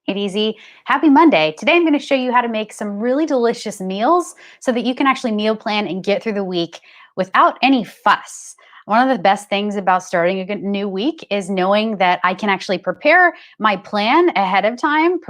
Made Easy. Happy Monday. Today I'm going to show you how to make some really delicious meals so that you can actually meal plan and get through the week without any fuss. One of the best things about starting a new week is knowing that I can actually prepare my plan ahead of time,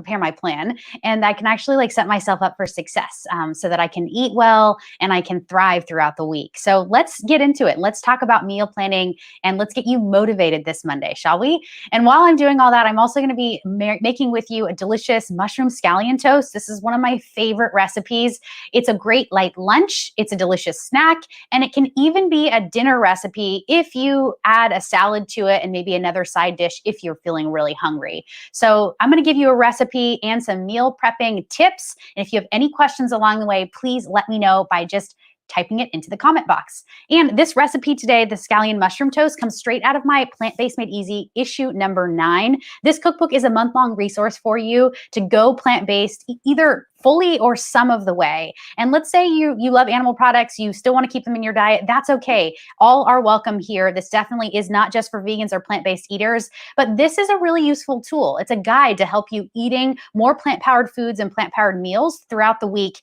and I can actually set myself up for success so that I can eat well and I can thrive throughout the week. So let's get into it. Let's talk about meal planning and let's get you motivated this Monday, shall we? And while I'm doing all that, I'm also going to be making with you a delicious mushroom scallion toast. This is one of my favorite recipes. It's a great light lunch. It's a delicious snack, and it can even be a dinner recipe if you add a salad to it and maybe another side dish if you're feeling really hungry. So I'm going to give you a recipe and some meal prepping tips. And if you have any questions along the way, please let me know by just typing it into the comment box. And this recipe today, the scallion mushroom toast, comes straight out of my Plant-Based Made Easy issue number 9. This cookbook is a month-long resource for you to go plant-based either fully or some of the way. And let's say you love animal products, you still want to keep them in your diet, that's okay. All are welcome here. This definitely is not just for vegans or plant-based eaters, but this is a really useful tool. It's a guide to help you eating more plant-powered foods and plant-powered meals throughout the week,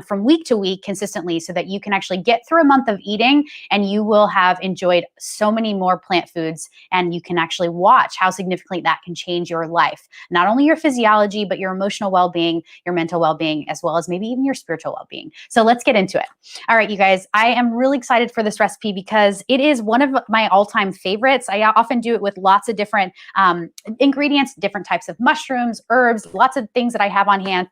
from week to week consistently, so that you can actually get through a month of eating and you will have enjoyed so many more plant foods, and you can actually watch how significantly that can change your life. Not only your physiology, but your emotional well-being, your mental well-being, as well as maybe even your spiritual well-being. So let's get into it. All right, you guys, I am really excited for this recipe because it is one of my all-time favorites. I often do it with lots of different ingredients, different types of mushrooms, herbs, lots of things that I have on hand.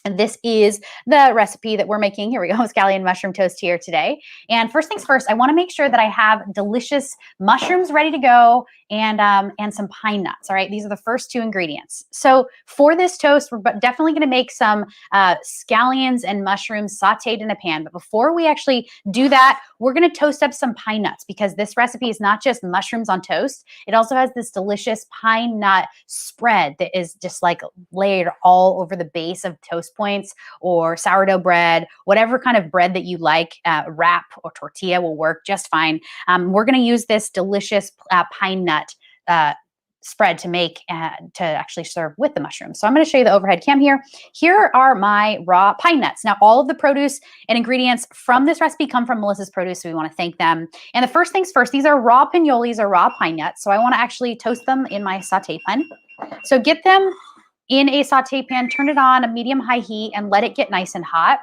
And this is the recipe that we're making. Here we go, scallion mushroom toast here today. And first things first, I want to make sure that I have delicious mushrooms ready to go and some pine nuts. All right, these are the first 2 ingredients. So for this toast, we're definitely going to make some scallions and mushrooms sauteed in a pan. But before we actually do that, we're going to toast up some pine nuts, because this recipe is not just mushrooms on toast. It also has this delicious pine nut spread that is just layered all over the base of toast points or sourdough bread, whatever kind of bread that you like. Wrap or tortilla will work just fine. We're going to use this delicious pine nut spread to make to actually serve with the mushrooms. So I'm going to show you the overhead cam here. Here are my raw pine nuts. Now, all of the produce and ingredients from this recipe come from Melissa's Produce, so we want to thank them. And the first things first, these are raw pinoles or raw pine nuts. So I want to actually toast them in my saute pan. So get them in a saute pan, turn it on a medium-high heat, and let it get nice and hot.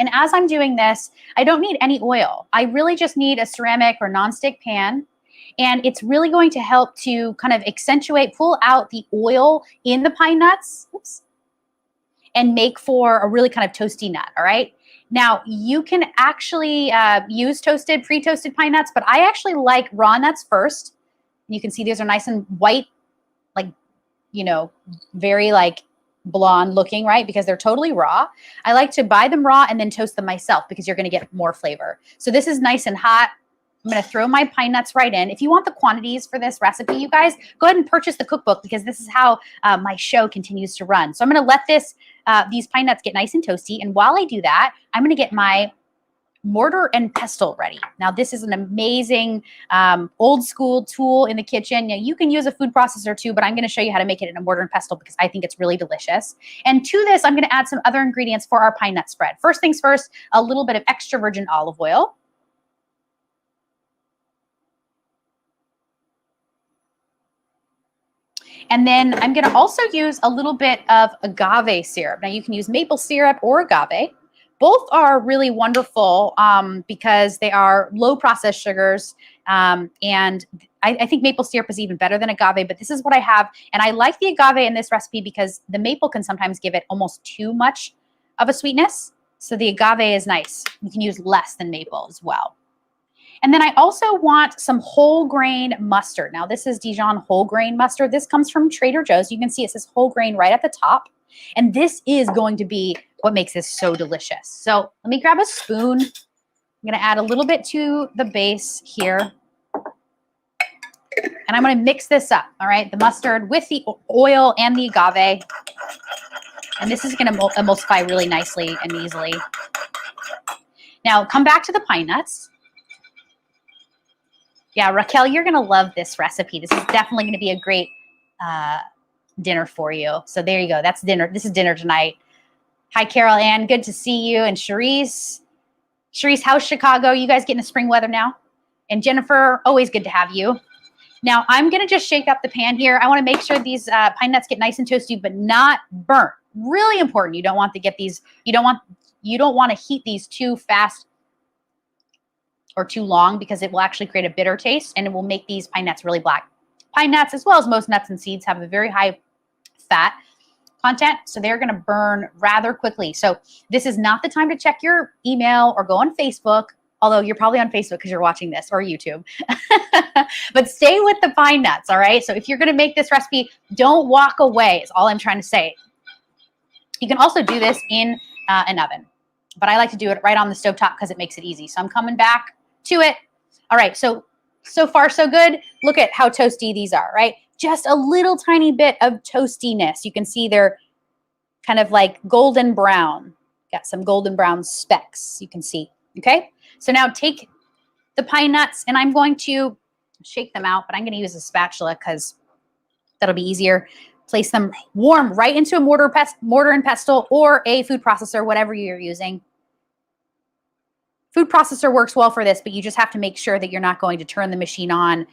And as I'm doing this, I don't need any oil. I really just need a ceramic or nonstick pan. And it's really going to help to kind of pull out the oil in the pine nuts, and make for a really kind of toasty nut, all right? Now, you can actually use pre-toasted pine nuts, but I actually like raw nuts first. You can see these are nice and white, very blonde looking, right? Because they're totally raw. I like to buy them raw and then toast them myself, because you're going to get more flavor. So this is nice and hot. I'm going to throw my pine nuts right in. If you want the quantities for this recipe, you guys, go ahead and purchase the cookbook, because this is how my show continues to run. So I'm going to let these pine nuts get nice and toasty. And while I do that, I'm going to get my mortar and pestle ready. Now, this is an amazing old school tool in the kitchen. Now, you can use a food processor too, but I'm going to show you how to make it in a mortar and pestle, because I think it's really delicious. And to this, I'm going to add some other ingredients for our pine nut spread. First things first, a little bit of extra virgin olive oil. And then I'm going to also use a little bit of agave syrup. Now, you can use maple syrup or agave. Both are really wonderful because they are low processed sugars. And I think maple syrup is even better than agave, but this is what I have. And I like the agave in this recipe because the maple can sometimes give it almost too much of a sweetness. So the agave is nice. You can use less than maple as well. And then I also want some whole grain mustard. Now, this is Dijon whole grain mustard. This comes from Trader Joe's. You can see it says whole grain right at the top. And this is going to be what makes this so delicious. So let me grab a spoon. I'm going to add a little bit to the base here. And I'm going to mix this up, all right? The mustard with the oil and the agave. And this is going to emulsify really nicely and easily. Now, come back to the pine nuts. Yeah, Raquel, you're going to love this recipe. This is definitely going to be a great dinner for you. So there you go. That's dinner. This is dinner tonight. Hi, Carol Ann. Good to see you. And Charisse. Charisse, how's Chicago? You guys getting the spring weather now? And Jennifer, always good to have you. Now, I'm going to just shake up the pan here. I want to make sure these pine nuts get nice and toasty, but not burnt. Really important. You don't want to get these, you don't want to heat these too fast or too long, because it will actually create a bitter taste and it will make these pine nuts really black. Pine nuts, as well as most nuts and seeds, have a very high fat content, so they're going to burn rather quickly. So this is not the time to check your email or go on Facebook, although you're probably on Facebook because you're watching this, or YouTube. But stay with the pine nuts, all right? So if you're going to make this recipe, don't walk away is all I'm trying to say. You can also do this in an oven, but I like to do it right on the stovetop because it makes it easy. So I'm coming back to it. All right, so far so good. Look at how toasty these are, right? Just a little tiny bit of toastiness. You can see they're kind of like golden brown. Got some golden brown specks you can see, okay? So now take the pine nuts, and I'm going to shake them out, but I'm going to use a spatula because that'll be easier. Place them warm right into a mortar and pestle or a food processor, whatever you're using. Food processor works well for this, but you just have to make sure that you're not going to turn the machine on.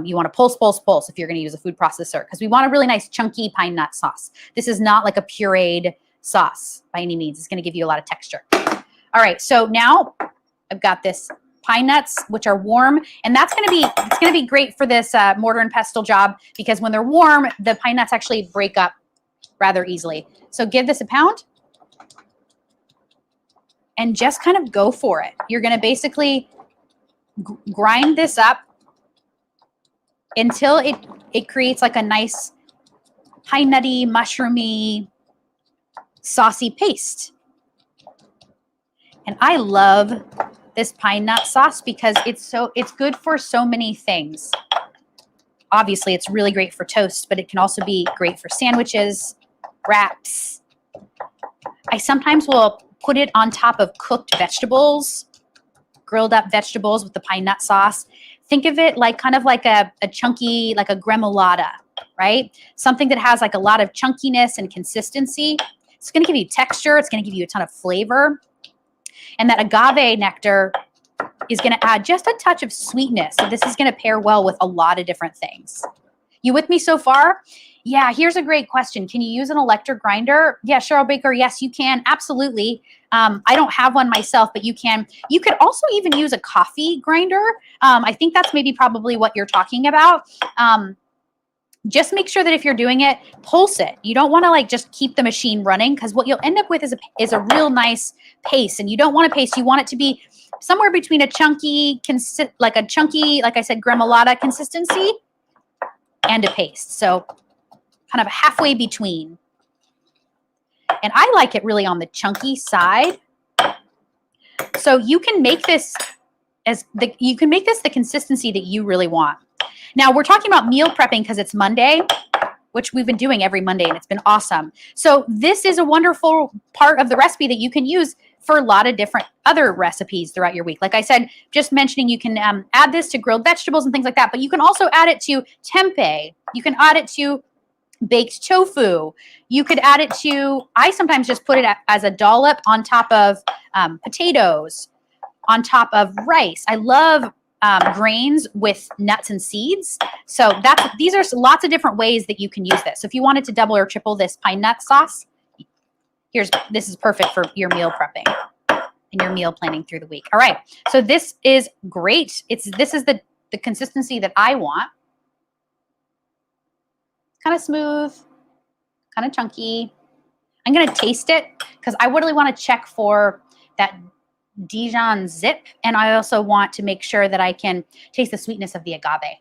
You want to pulse if you're going to use a food processor, because we want a really nice chunky pine nut sauce. This is not like a pureed sauce by any means. It's going to give you a lot of texture. All right, so now I've got this pine nuts, which are warm, and it's going to be great for this mortar and pestle job, because when they're warm, the pine nuts actually break up rather easily. So give this a pound and just kind of go for it. You're going to basically grind this up until it creates like a nice pine nutty, mushroomy, saucy paste. And I love this pine nut sauce because it's good for so many things. Obviously, it's really great for toast, but it can also be great for sandwiches, wraps. I sometimes will put it on top of cooked vegetables, grilled up vegetables with the pine nut sauce. Think of it like kind of like a chunky, like a gremolata, right? Something that has like a lot of chunkiness and consistency. It's going to give you texture. It's going to give you a ton of flavor. And that agave nectar is going to add just a touch of sweetness. So this is going to pair well with a lot of different things. You with me so far? Yeah, here's a great question. Can you use an electric grinder? Yeah, Cheryl Baker, yes, you can. Absolutely. I don't have one myself, but you can. You could also even use a coffee grinder. I think that's maybe probably what you're talking about. Just make sure that if you're doing it, pulse it. You don't want to like just keep the machine running, because what you'll end up with is a real nice paste. And you don't want a paste. You want it to be somewhere between a chunky, like I said, gremolata consistency and a paste. So kind of halfway between. And I like it really on the chunky side. So you can make this the consistency that you really want. Now we're talking about meal prepping because it's Monday, which we've been doing every Monday, and it's been awesome. So this is a wonderful part of the recipe that you can use for a lot of different other recipes throughout your week. Like I said, just mentioning, you can add this to grilled vegetables and things like that, but you can also add it to tempeh. You can add it to baked tofu. You could add it to, I sometimes just put it as a dollop on top of potatoes, on top of rice. I love grains with nuts and seeds. So these are lots of different ways that you can use this. So if you wanted to double or triple this pine nut sauce, this is perfect for your meal prepping and your meal planning through the week. All right. So this is great. This is the consistency that I want. Kind of smooth, kind of chunky. I'm going to taste it because I really want to check for that Dijon zip. And I also want to make sure that I can taste the sweetness of the agave.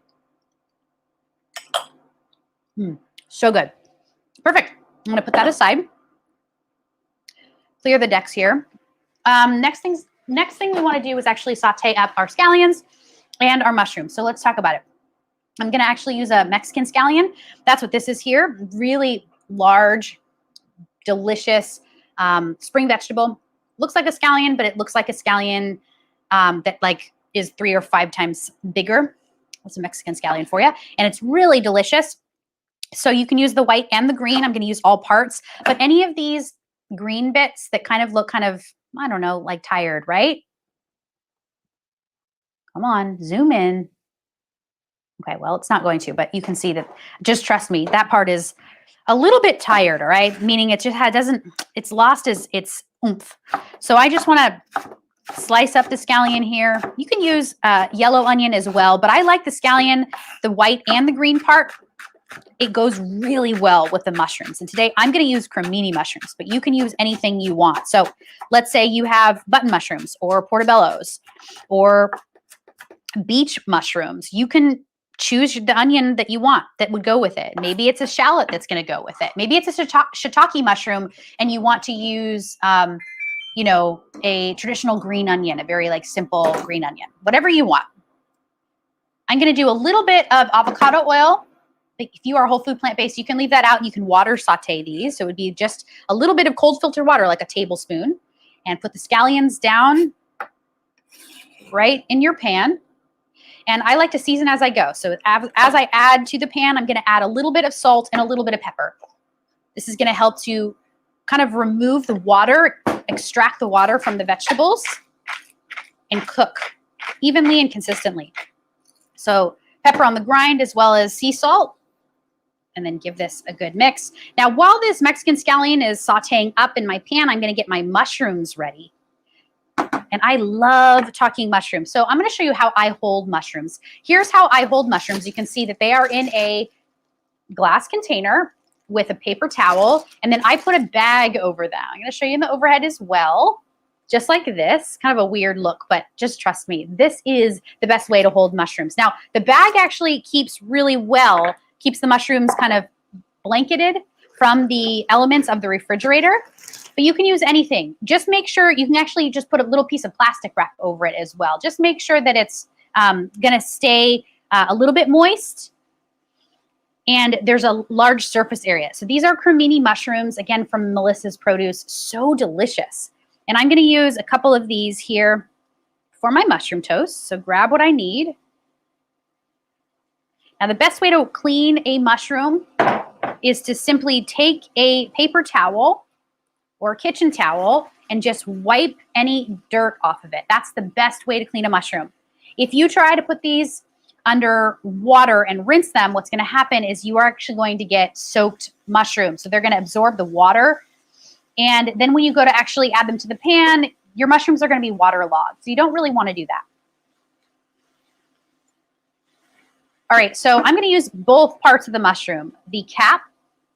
So good. Perfect. I'm going to put that aside. Clear the decks here. Next thing we want to do is actually saute up our scallions and our mushrooms. So let's talk about it. I'm going to actually use a Mexican scallion. That's what this is here. Really large, delicious spring vegetable. Looks like a scallion, but it looks like a scallion that like is 3 or 5 times bigger. That's a Mexican scallion for you. And it's really delicious. So you can use the white and the green. I'm going to use all parts, but any of these green bits that kind of look kind of, I don't know, like tired, right? Come on, zoom in. Okay, well, it's not going to, but you can see that, just trust me, that part is a little bit tired, all right? Meaning it just it's lost its oomph. So I just want to slice up the scallion here. You can use yellow onion as well, but I like the scallion, the white and the green part. It goes really well with the mushrooms. And today I'm going to use cremini mushrooms, but you can use anything you want. So let's say you have button mushrooms or portobellos or beach mushrooms. You can choose the onion that you want that would go with it. Maybe it's a shallot that's going to go with it. Maybe it's a shiitake mushroom and you want to use, you know, a traditional green onion, a very like simple green onion, whatever you want. I'm going to do a little bit of avocado oil. If you are whole food plant-based, you can leave that out and you can water saute these. So it would be just a little bit of cold filter water, like a tablespoon, and put the scallions down right in your pan. And I like to season as I go. So as I add to the pan, I'm going to add a little bit of salt and a little bit of pepper. This is going to help to kind of remove the water, extract the water from the vegetables, and cook evenly and consistently. So pepper on the grind as well as sea salt, and then give this a good mix. Now, while this Mexican scallion is sauteing up in my pan, I'm going to get my mushrooms ready. And I love talking mushrooms. So I'm going to show you how I hold mushrooms. Here's how I hold mushrooms. You can see that they are in a glass container with a paper towel. And then I put a bag over them. I'm going to show you in the overhead as well. Just like this, kind of a weird look, but just trust me, this is the best way to hold mushrooms. Now, the bag actually keeps really well, keeps the mushrooms kind of blanketed from the elements of the refrigerator. But you can use anything. Just make sure you can actually just put a little piece of plastic wrap over it as well. Just make sure that it's going to stay a little bit moist. And there's a large surface area. So these are cremini mushrooms, again, from Melissa's Produce. So delicious. And I'm going to use a couple of these here for my mushroom toast. So grab what I need. Now, the best way to clean a mushroom is to simply take a paper towel or a kitchen towel and just wipe any dirt off of it. That's the best way to clean a mushroom. If you try to put these under water and rinse them, what's going to happen is you are actually going to get soaked mushrooms. So they're going to absorb the water. And then when you go to actually add them to the pan, your mushrooms are going to be waterlogged. So you don't really want to do that. All right, so I'm going to use both parts of the mushroom, the cap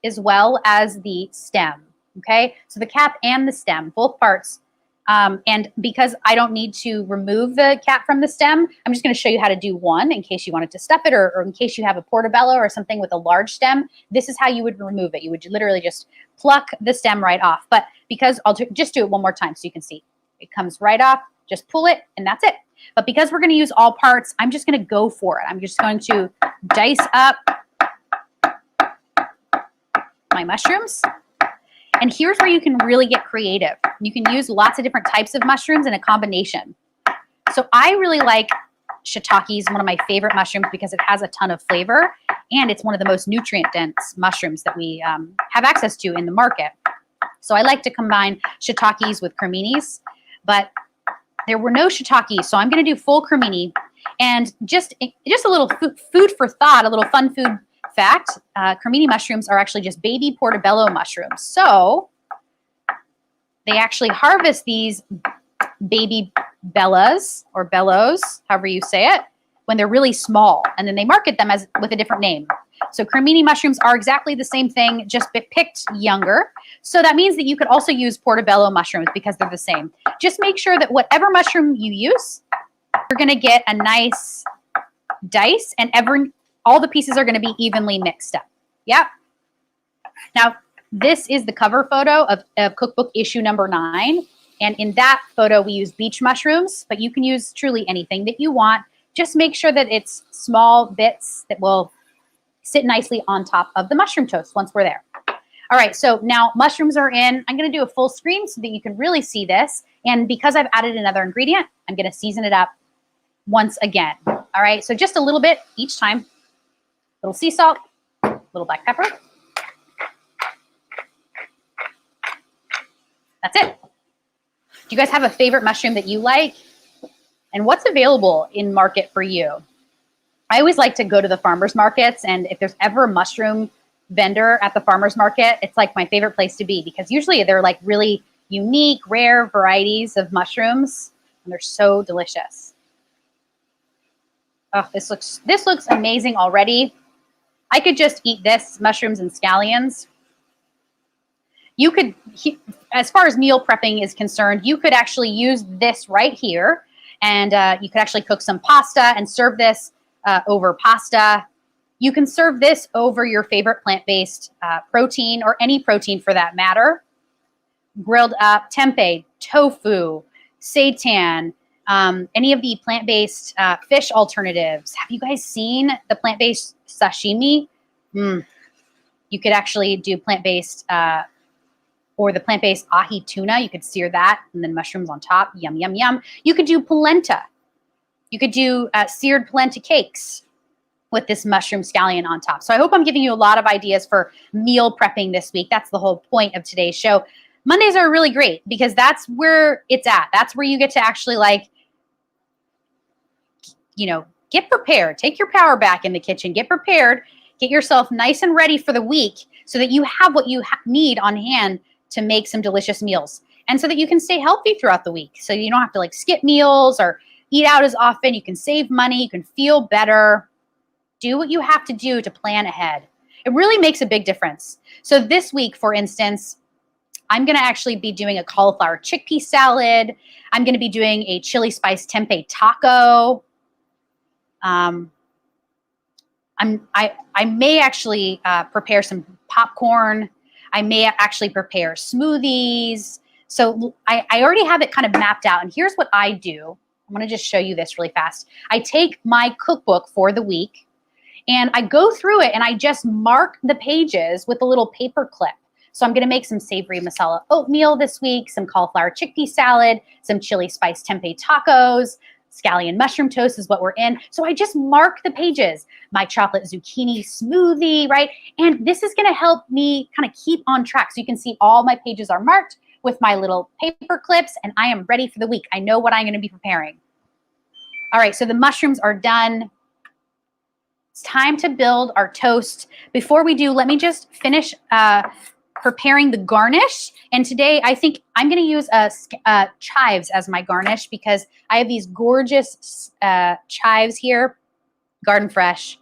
as well as the stem. Okay, so the cap and the stem, both parts. And because I don't need to remove the cap from the stem, I'm just going to show you how to do one in case you wanted to stuff it, or in case you have a portobello or something with a large stem. This is how you would remove it. You would literally just pluck the stem right off. But because I'll just do it one more time so you can see. It comes right off, just pull it, and that's it. But because we're going to use all parts, I'm just going to go for it. I'm just going to dice up my mushrooms. And here's where you can really get creative. You can use lots of different types of mushrooms in a combination. So I really like shiitake, is one of my favorite mushrooms because it has a ton of flavor and it's one of the most nutrient-dense mushrooms that we have access to in the market. So I like to combine shiitakes with creminis, but there were no shiitakes, so I'm going to do full cremini. And just a little food for thought, a little fun food fact, cremini mushrooms are actually just baby portobello mushrooms. So they actually harvest these baby bellas or bellows, however you say it, when they're really small, and then they market them as with a different name. So cremini mushrooms are exactly the same thing, just picked younger. So that means that you could also use portobello mushrooms because they're the same. Just make sure that whatever mushroom you use, you're going to get a nice dice, and all the pieces are going to be evenly mixed up. Yep. Now, this is the cover photo of cookbook issue number 9. And in that photo, we use beach mushrooms, but you can use truly anything that you want. Just make sure that it's small bits that will sit nicely on top of the mushroom toast once we're there. All right, so now mushrooms are in. I'm going to do a full screen so that you can really see this. And because I've added another ingredient, I'm going to season it up once again. All right, so just a little bit each time. Little sea salt, little black pepper. That's it. Do you guys have a favorite mushroom that you like? And what's available in market for you? I always like to go to the farmers markets, and if there's ever a mushroom vendor at the farmers market, it's like my favorite place to be, because usually they're like really unique, rare varieties of mushrooms, and they're so delicious. Oh, this looks amazing already. I could just eat this, mushrooms and scallions. You could, as far as meal prepping is concerned, you could actually use this right here, and you could actually cook some pasta and serve this over pasta. You can serve this over your favorite plant-based protein, or any protein for that matter. Grilled up tempeh, tofu, seitan, any of the plant-based fish alternatives. Have you guys seen the plant-based sashimi? You could actually do plant-based or the plant-based ahi tuna. You could sear that and then mushrooms on top. Yum, yum, yum. You could do polenta. You could do seared polenta cakes with this mushroom scallion on top. So I hope I'm giving you a lot of ideas for meal prepping this week. That's the whole point of today's show. Mondays are really great because that's where it's at. That's where you get to actually, like, you know, get prepared. Take your power back in the kitchen. Get prepared. Get yourself nice and ready for the week so that you have what you need on hand to make some delicious meals, and so that you can stay healthy throughout the week. So you don't have to like skip meals or eat out as often. You can save money. You can feel better. Do what you have to do to plan ahead. It really makes a big difference. So this week, for instance, I'm going to actually be doing a cauliflower chickpea salad. I'm going to be doing a chili spice tempeh taco. I may actually prepare some popcorn. I may actually prepare smoothies. So I already have it kind of mapped out. And here's what I do. I'm going to just show you this really fast. I take my cookbook for the week and I go through it and I just mark the pages with a little paper clip. So I'm going to make some savory masala oatmeal this week, some cauliflower chickpea salad, some chili spice tempeh tacos, scallion mushroom toast is what we're in. So I just mark the pages, my chocolate zucchini smoothie, right? And this is going to help me kind of keep on track. So you can see all my pages are marked with my little paper clips, and I am ready for the week. I know what I'm going to be preparing. All right, so the mushrooms are done. It's time to build our toast. Before we do, let me just finish preparing the garnish. And today I think I'm going to use chives as my garnish because I have these gorgeous chives here, garden fresh,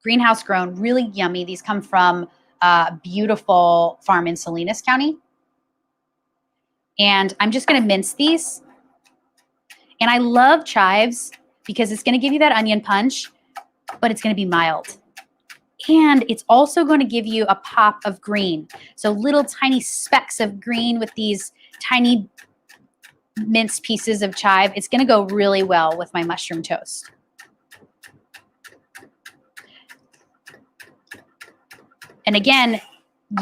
greenhouse grown, really yummy. These come from a beautiful farm in Salinas County. And I'm just going to mince these. And I love chives because it's going to give you that onion punch, but it's going to be mild. And it's also going to give you a pop of green. So little tiny specks of green with these tiny minced pieces of chive. It's going to go really well with my mushroom toast. And again,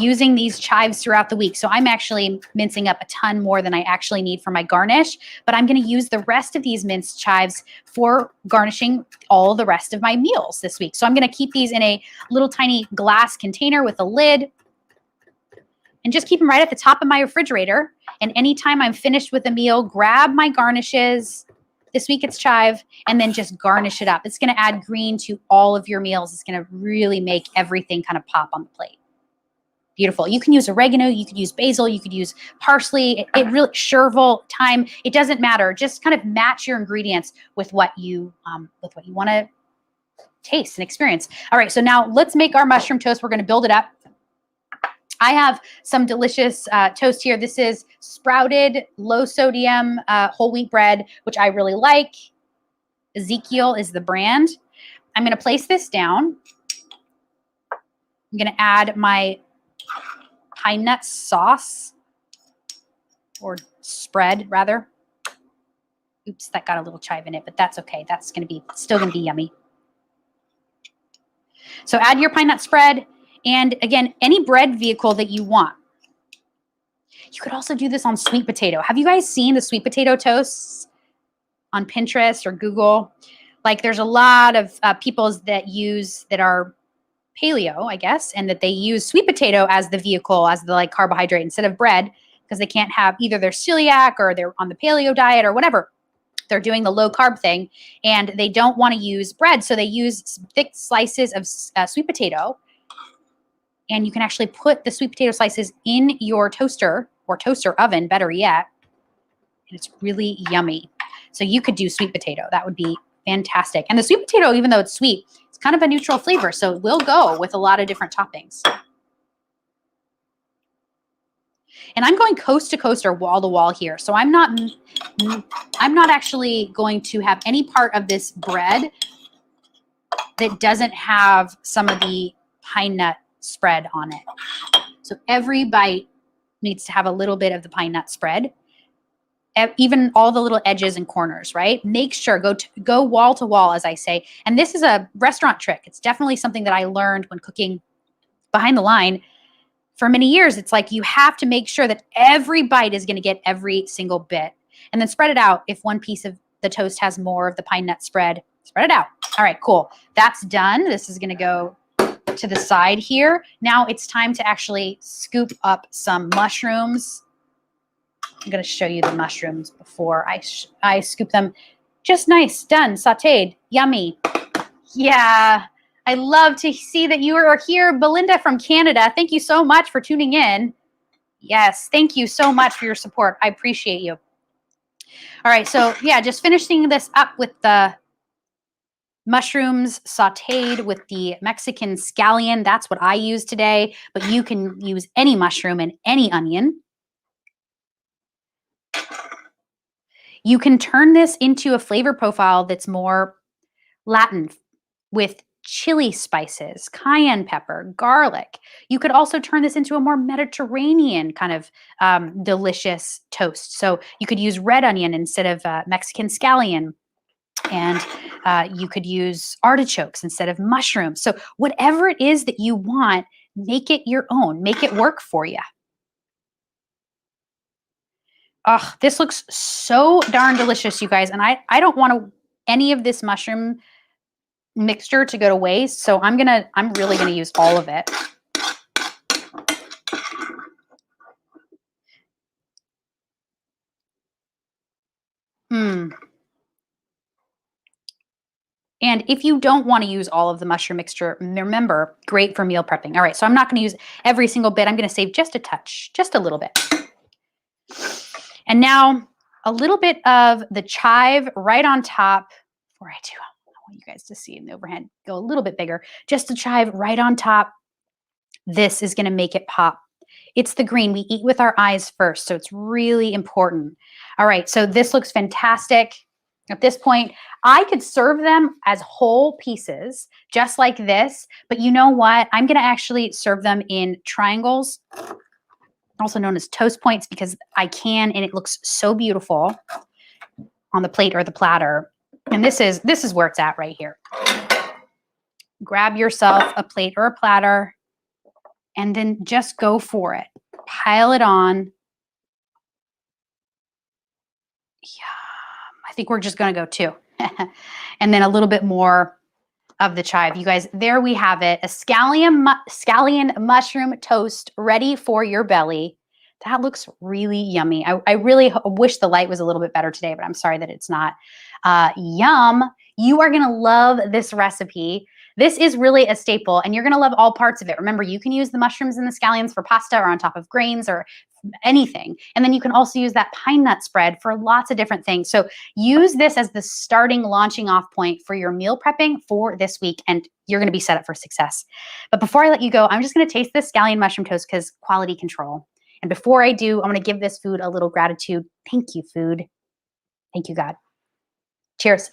using these chives throughout the week. So I'm actually mincing up a ton more than I actually need for my garnish, but I'm going to use the rest of these minced chives for garnishing all the rest of my meals this week. So I'm going to keep these in a little tiny glass container with a lid and just keep them right at the top of my refrigerator. And anytime I'm finished with a meal, grab my garnishes. This week it's chive, and then just garnish it up. It's going to add green to all of your meals. It's going to really make everything kind of pop on the plate. Beautiful. You can use oregano, you could use basil, you could use parsley, it really, chervil, thyme, it doesn't matter. Just kind of match your ingredients with what you want to taste and experience. All right, so now let's make our mushroom toast. We're going to build it up. I have some delicious toast here. This is sprouted, low sodium whole wheat bread, which I really like. Ezekiel is the brand. I'm going to place this down. I'm going to add my pine nut sauce, or spread rather. Oops, that got a little chive in it, but that's okay. That's going to be still going to be yummy. So add your pine nut spread, and again, any bread vehicle that you want. You could also do this on sweet potato. Have you guys seen the sweet potato toasts on Pinterest or Google? Like, there's a lot of people that are paleo, I guess, and that they use sweet potato as the vehicle, as the like carbohydrate instead of bread, because they can't have either they're celiac or they're on the paleo diet or whatever. They're doing the low carb thing and they don't want to use bread. So they use thick slices of sweet potato. And you can actually put the sweet potato slices in your toaster or toaster oven, better yet. And it's really yummy. So you could do sweet potato. That would be fantastic. And the sweet potato, even though it's sweet, it's kind of a neutral flavor. So it will go with a lot of different toppings. And I'm going coast to coast or wall to wall here. So I'm not actually going to have any part of this bread that doesn't have some of the pine nut spread on it. So every bite needs to have a little bit of the pine nut spread, even all the little edges and corners, right? Make sure, go wall to wall, as I say. And this is a restaurant trick. It's definitely something that I learned when cooking behind the line for many years. It's like you have to make sure that every bite is going to get every single bit, and then spread it out. If one piece of the toast has more of the pine nut spread it out. All right, cool. That's done. This is going to go to the side here. Now it's time to actually scoop up some mushrooms. I'm going to show you the mushrooms before I scoop them. Just nice, done, sauteed, yummy. Yeah. I love to see that you are here. Belinda from Canada, thank you so much for tuning in. Yes, thank you so much for your support. I appreciate you. All right, so yeah, just finishing this up with the mushrooms sauteed with the Mexican scallion. That's what I use today, but you can use any mushroom and any onion. You can turn this into a flavor profile that's more Latin with chili spices, cayenne pepper, garlic. You could also turn this into a more Mediterranean kind of delicious toast. So you could use red onion instead of Mexican scallion. And you could use artichokes instead of mushrooms. So whatever it is that you want, make it your own. Make it work for you. Oh, this looks so darn delicious, you guys. And I don't want any of this mushroom mixture to go to waste. So I'm really gonna use all of it. And if you don't want to use all of the mushroom mixture, remember, great for meal prepping. All right, so I'm not going to use every single bit. I'm going to save just a touch, just a little bit. And now a little bit of the chive right on top. Before I do, I want you guys to see in the overhead, go a little bit bigger. Just the chive right on top. This is going to make it pop. It's the green. We eat with our eyes first, so it's really important. All right, so this looks fantastic. At this point, I could serve them as whole pieces, just like this, but you know what? I'm gonna actually serve them in triangles, also known as toast points, because I can, and it looks so beautiful on the plate or the platter. And this is where it's at right here. Grab yourself a plate or a platter, and then just go for it. Pile it on. I think we're just going to go 2. And then a little bit more of the chive. You guys, there we have it. A scallion mushroom toast ready for your belly. That looks really yummy. I really wish the light was a little bit better today, but I'm sorry that it's not. Yum. You are going to love this recipe. This is really a staple, and you're going to love all parts of it. Remember, you can use the mushrooms and the scallions for pasta or on top of grains or anything. And then you can also use that pine nut spread for lots of different things. So use this as the starting launching off point for your meal prepping for this week, and you're going to be set up for success. But before I let you go, I'm just going to taste this scallion mushroom toast because quality control. And before I do, I'm going to give this food a little gratitude. Thank you, food. Thank you, God. Cheers.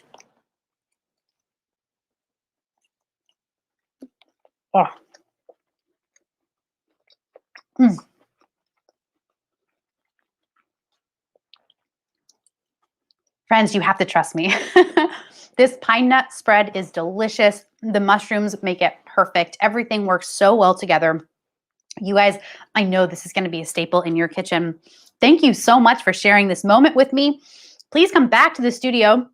Oh. Friends, you have to trust me. This pine nut spread is delicious. The mushrooms make it perfect. Everything works so well together. You guys, I know this is going to be a staple in your kitchen. Thank you so much for sharing this moment with me. Please come back to the studio.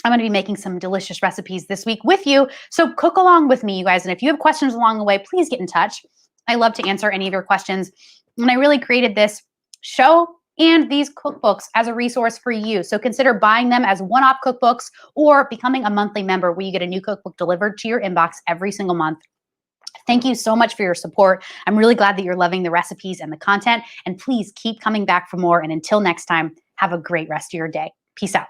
I'm going to be making some delicious recipes this week with you. So cook along with me, you guys. And if you have questions along the way, please get in touch. I love to answer any of your questions. And I really created this show and these cookbooks as a resource for you. So consider buying them as one-off cookbooks or becoming a monthly member where you get a new cookbook delivered to your inbox every single month. Thank you so much for your support. I'm really glad that you're loving the recipes and the content. And please keep coming back for more. And until next time, have a great rest of your day. Peace out.